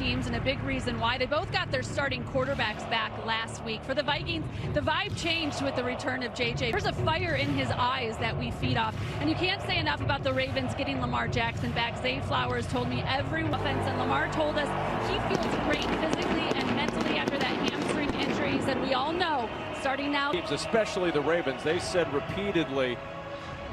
teams, and a big reason why. They both got their starting quarterbacks back last week. For the Vikings, the vibe changed with the return of JJ. There's a fire in his eyes that we feed off. And you can't say enough about the Ravens getting Lamar Jackson back. Zay Flowers told me every offense, and Lamar told us he feels great physically and mentally after that hamstring injury. He said, we all know, starting now. Teams, especially the Ravens, they said repeatedly,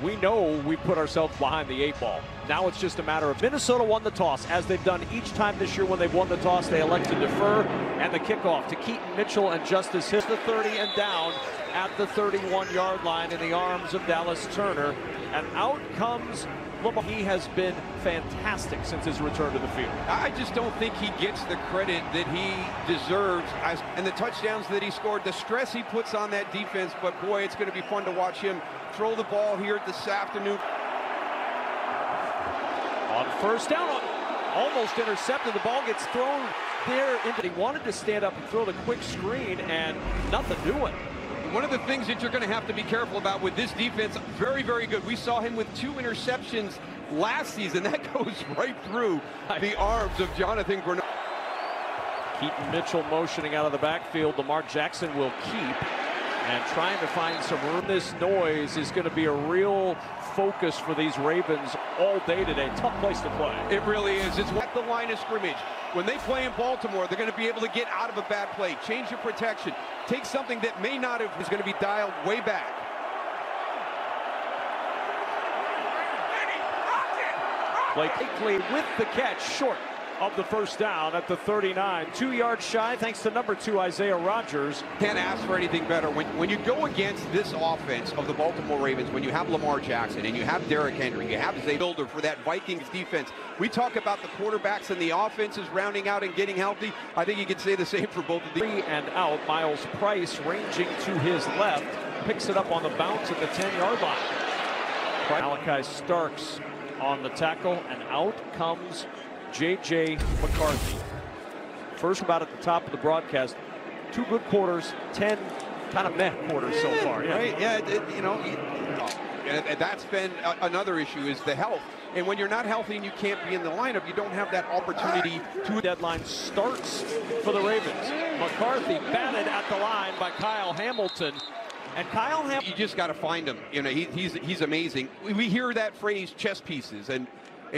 we know we put ourselves behind the 8 ball. Now it's just a matter of Minnesota won the toss, as they've done each time this year when they've won the toss. They elect to defer, and the kickoff to Keaton Mitchell and Justice hits the 30 and down at the 31-yard line in the arms of Dallas Turner. And out comes Lamar. He has been fantastic since his return to the field. I just don't think he gets the credit that he deserves, and the touchdowns that he scored, the stress he puts on that defense. But boy, it's going to be fun to watch him throw the ball here this afternoon. On first down, almost intercepted. The ball gets thrown there. He wanted to stand up and throw the quick screen, and nothing doing. One of the things that you're going to have to be careful about with this defense, very, very good. We saw him with 2 interceptions last season. That goes right through the arms of Jonathan Grenard. Keaton Mitchell motioning out of the backfield. Lamar Jackson will keep, and trying to find some room. This noise is going to be a real focus for these Ravens all day today. Tough place to play. It really is. It's at the line of scrimmage. When they play in Baltimore, they're going to be able to get out of a bad play, change your protection, take something that may not have, is going to be dialed way back. Blakely with the catch, short of the first down at the 39. 2 yards shy, thanks to number 2, Isaiah Rodgers. Can't ask for anything better. When you go against this offense of the Baltimore Ravens, when you have Lamar Jackson and you have Derrick Henry, you have Zay Builder for that Vikings defense. We talk about the quarterbacks and the offenses rounding out and getting healthy. I think you could say the same for both of these. 3 and out, Miles Price ranging to his left, picks it up on the bounce at the 10-yard line. Malachi Starks on the tackle, and out comes J.J. McCarthy. First about at the top of the broadcast, 2 good quarters, 10 kind of meh quarters so far. Yeah. Right, yeah, and that's been another issue, is the health. And when you're not healthy and you can't be in the lineup, you don't have that opportunity to. Deadline starts for the Ravens. McCarthy batted at the line by Kyle Hamilton. And Kyle Hamilton, you just got to find him. You know, he's amazing. We hear that phrase, chess pieces, and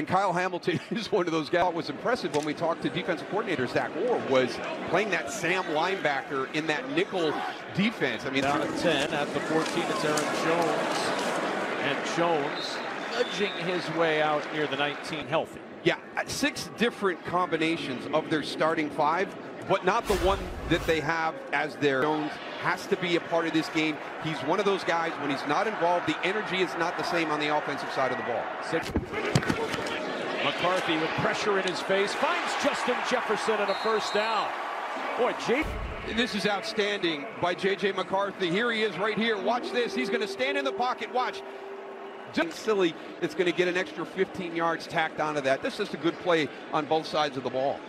Kyle Hamilton is one of those guys. What was impressive when we talked to defensive coordinator Zach Orr was playing that Sam linebacker in that nickel defense. I mean, down at 10 at the 14, it's Aaron Jones, and Jones nudging his way out near the 19, healthy. Yeah, 6 different combinations of their starting 5, but not the one that they have as their Jones has to be a part of this game. He's one of those guys, when he's not involved, the energy is not the same on the offensive side of the ball. 6. McCarthy with pressure in his face finds Justin Jefferson and a first down. Boy, this is outstanding by J.J. McCarthy. Here he is right here. Watch this. He's going to stand in the pocket. Watch. Just silly. It's going to get an extra 15 yards tacked onto that. This is a good play on both sides of the ball.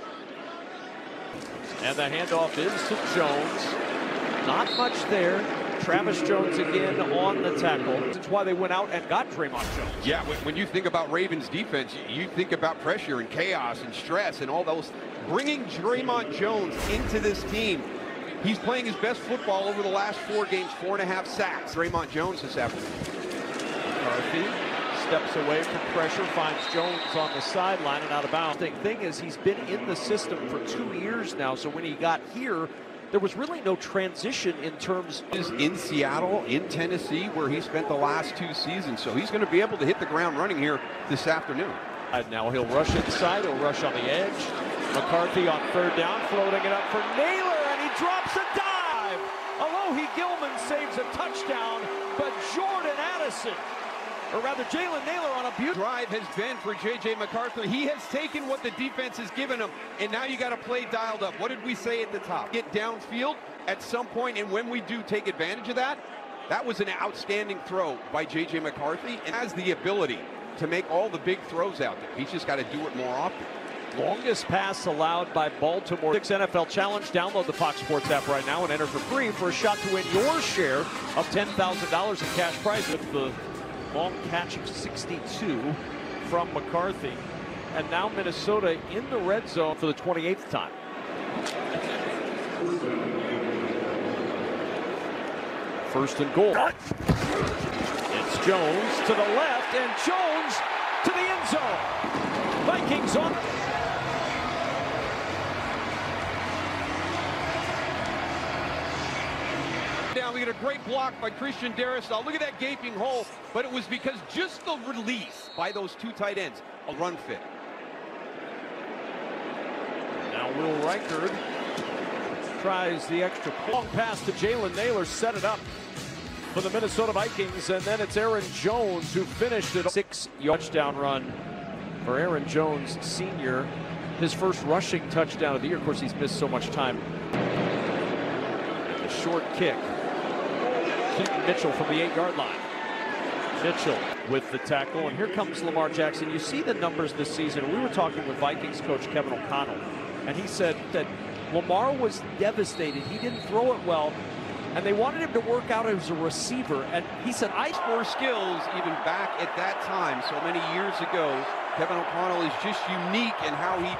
And the handoff is to Jones. Not much there. Travis Jones again on the tackle. That's why they went out and got Draymond Jones. Yeah, when you think about Ravens defense, you think about pressure and chaos and stress and all those. Bringing Draymond Jones into this team, he's playing his best football over the last 4 games, 4.5 sacks. Draymond Jones this afternoon. McCarthy steps away from pressure, finds Jones on the sideline and out of bounds. The thing is, he's been in the system for 2 years now, so when he got here, there was really no transition in terms of in Seattle, in Tennessee, where he spent the last 2 seasons. So he's going to be able to hit the ground running here this afternoon. Now he'll rush inside, he'll rush on the edge. McCarthy on 3rd down, floating it up for Naylor, and he drops a dive. Alohi Gilman saves a touchdown, but Jordan Addison, or rather Jalen Naylor, on a beautiful drive has been for J.J. McCarthy. He has taken what the defense has given him, and now you got to play dialed up. What did we say at the top? Get downfield at some point, and when we do take advantage of that, that was an outstanding throw by J.J. McCarthy, and has the ability to make all the big throws out there. He's just got to do it more often. Longest pass allowed by Baltimore. 6 NFL Challenge. Download the Fox Sports app right now and enter for free for a shot to win your share of $10,000 in cash prize with the long catch of 62 from McCarthy. and now Minnesota in the red zone for the 28th time. First and goal. It's Jones to the left, and Jones to the end zone. Vikings on. Down, we get a great block by Christian Darrisaw. Look at that gaping hole, but it was because just the release by those two tight ends, a run fit. Now Will Reichard tries the extra long pass to Jalen Naylor, set it up for the Minnesota Vikings, and then it's Aaron Jones who finished it. 6-yard touchdown run for Aaron Jones, senior. His first rushing touchdown of the year. Of course, he's missed so much time. And the short kick. Keaton Mitchell from the 8-yard line. Mitchell with the tackle, and here comes Lamar Jackson. You see the numbers this season. We were talking with Vikings coach Kevin O'Connell, and he said that Lamar was devastated. He didn't throw it well, and they wanted him to work out as a receiver. And he said, I more skills even back at that time, so many years ago. Kevin O'Connell is just unique in how he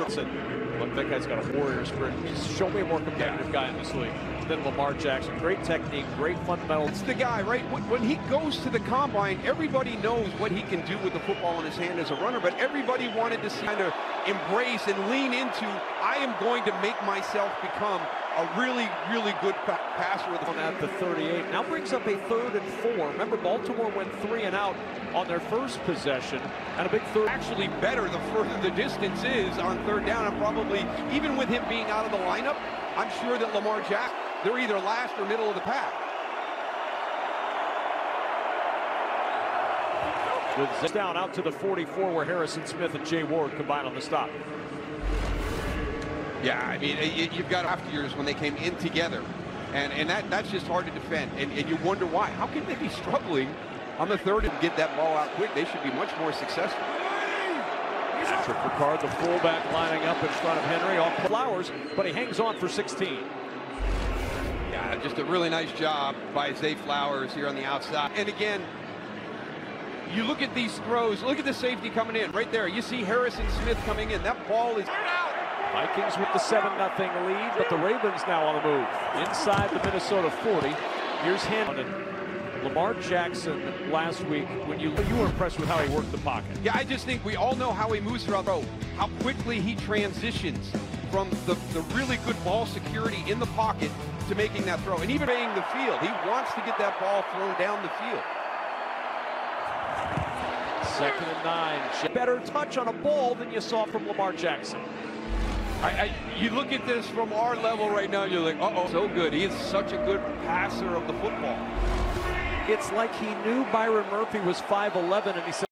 puts it. Look, that guy's got a warrior spirit. Just show me a more competitive guy in this league than Lamar Jackson. Great technique, great fundamentals. It's the guy, right? When he goes to the combine, everybody knows what he can do with the football in his hand as a runner, but everybody wanted to see, kind of embrace and lean into, I am going to make myself become a really, really good passer with the at the 38. Now brings up a 3rd and 4. Remember, Baltimore went 3 and out on their first possession, and a big third. Actually better the further the distance is on 3rd down, and probably, even with him being out of the lineup, I'm sure that Lamar Jackson, they're either last or middle of the pack. With down out to the 44, where Harrison Smith and Jay Ward combine on the stop. Yeah, I mean, you've got after years when they came in together, and that's just hard to defend, and you wonder why. How can they be struggling on the 3rd and get that ball out quick? They should be much more successful. Patrick Ricard, the fullback, lining up in front of Henry, off Flowers, but he hangs on for 16. Yeah, just a really nice job by Zay Flowers here on the outside. And again, you look at these throws, look at the safety coming in right there. You see Harrison Smith coming in. That ball is out. Vikings with the 7-0 lead, but the Ravens now on the move. Inside the Minnesota 40. Here's Hamlin. Lamar Jackson last week, when you were impressed with how he worked the pocket. Yeah, I just think we all know how he moves throughout the road, how quickly he transitions from the really good ball security in the pocket to making that throw, and even playing the field. He wants to get that ball thrown down the field. 2nd and 9. Better touch on a ball than you saw from Lamar Jackson. You look at this from our level right now, you're like, uh-oh, so good. He is such a good passer of the football. It's like he knew Byron Murphy was 5'11", and he said,